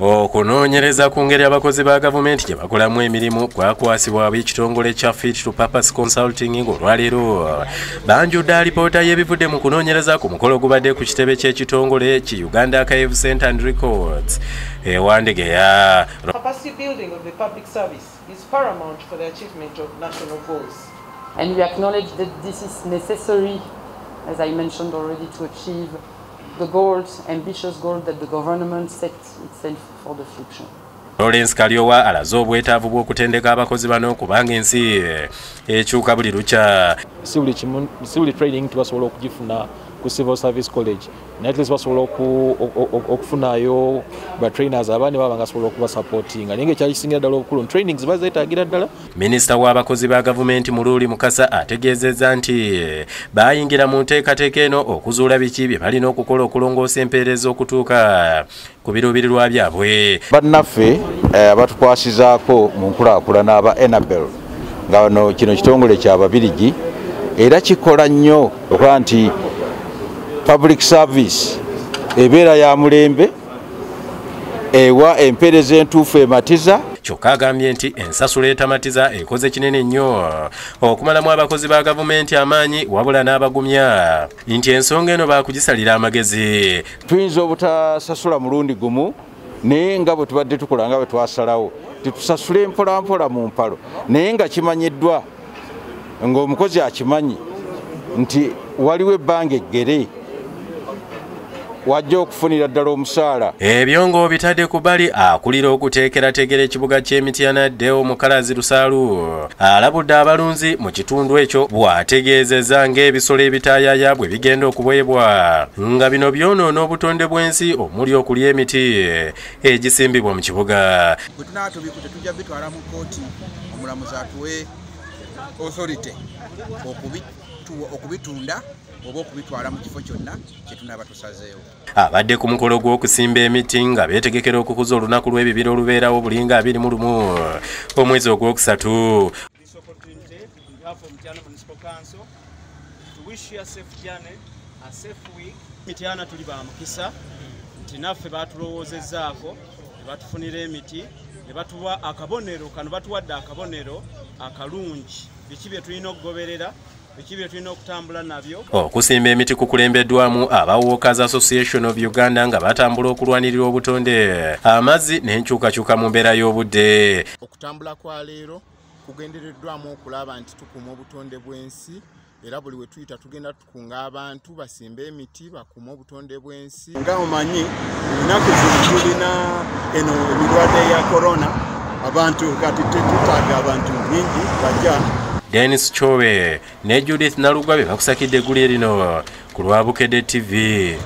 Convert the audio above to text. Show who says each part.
Speaker 1: Okunoonyereza ku ngeri abakozi ba gavumenti gye bakolamu emirimu kwakwasibwa ab'ekitongole kya Fit to Purpose Consulting ng'olwaleero banjudde alipoota y'ebivudde mu kunoonyereza ku mukolo gubadde ku kitebe ky'ekitongole ki Uganda Archive Center and Records ewandegeya.
Speaker 2: Capacity building of the public service is paramount for the achievement of national goals.
Speaker 3: And we acknowledge that this is necessary, as I mentioned already, to achieve the goals, ambitious goals that the government set itself for the future.
Speaker 1: Lawrence Kalyowa alaze obwetaavu bw'okutendeka abakozi bano kubanga ensi ekyuka buli lukya.
Speaker 4: Si buli training tubasobola okugifuna ku Civil Service College. Naye at least basobola okufunayo ba trainers abandi baba ngasobola okuba supporting. Naye ng'ekyakisingira ddala obukulu trainings bazeetaagira ddala.
Speaker 1: Minisita w'abakozi ba gavumenti Mululi Mukasa ategeezezza nti bayingira mu nteekateeka eno okuzuula biki bye balina okukola okulongoosa empeereza okutuuka ku biruubirirwa byabwe.
Speaker 5: Bannaffe abatukwasizaako mu nkulaakulana aba Enabel nga wano kino kitongole ky'Ababirigi era kikola nnyo okuba nti public service ebeera ya mulembe ewa empeereza entuufu ematiza.
Speaker 1: Kyokka agambye nti ensasula etamatiza ekoze kinene nnyo okumalamu abakozi ba gavumenti amaanyi wabula n'abagumya nti ensonga eno baakugisalira amagezi.
Speaker 5: Tuyinza obutasasula mulundi gumu naye nga bwe tubadde tukola nga bwe twasalawo titusasule mpolampola mu mpalo naye nga kimanyiddwa ng'omukozi akimanyi nti waliwo ebbanga eggere wajja okufunira ddala omusaala.
Speaker 1: Ebyo ng'obitadde ku bali akulira okuteekerateekera ekibuga ky'Emityana Omukalazi Lusaalu alabudde abalunzi mu kitundu ekyo bw'ategeezezza ng'ebisolo ebitayaaya bwe bigenda okuweebwa nga bino byonoona obutonde bw'ensi omuli okulya emiti egisimbibwa mu kibuga.
Speaker 6: Bwe tunaba tubikute tujja bitwala mu kkooti omulamuzi atuwe authority okubitunda oba okubitwala mu kifo kyonna kye tunaba tusazeewo.
Speaker 1: Abadde ku mukolo gw'okusimba emiti nga beetegekera okukuza olunaku lw'ebibira olubeerawo bulinga 21 omwezi ogwokusatu.
Speaker 7: Mityana tuli ba mukisa nti naffe baatulowoozezzaako ne batufunira emiti ne batuwa akabonero kano batuwadde akabonero akalungi biki bye tulina okugoberera biki tulina okutambula nabyo.
Speaker 1: Okusimba emiti kukulembeddwamu aba Walkers Association of Uganda nga batambula okulwanirira obutonde amazzi n'enkyukakyuka mu mbeera y'obudde.
Speaker 8: Okutambula kwa leero kugendereddwamu okulaba nti tukuuma obutonde bw'ensi era buli we tuyita tugenda tukunga abantu basimba emiti bakuuma obutonde bw'ensi.
Speaker 7: Nga omanyi ennaku zino tulina eno emirwadde ya corona abantu kati tetutaaga abantu bingi bajja.
Speaker 1: Dennis Chowe ne Judith Nalugwa be bakusakidde eggulu erino ku lwa Bukedde TV.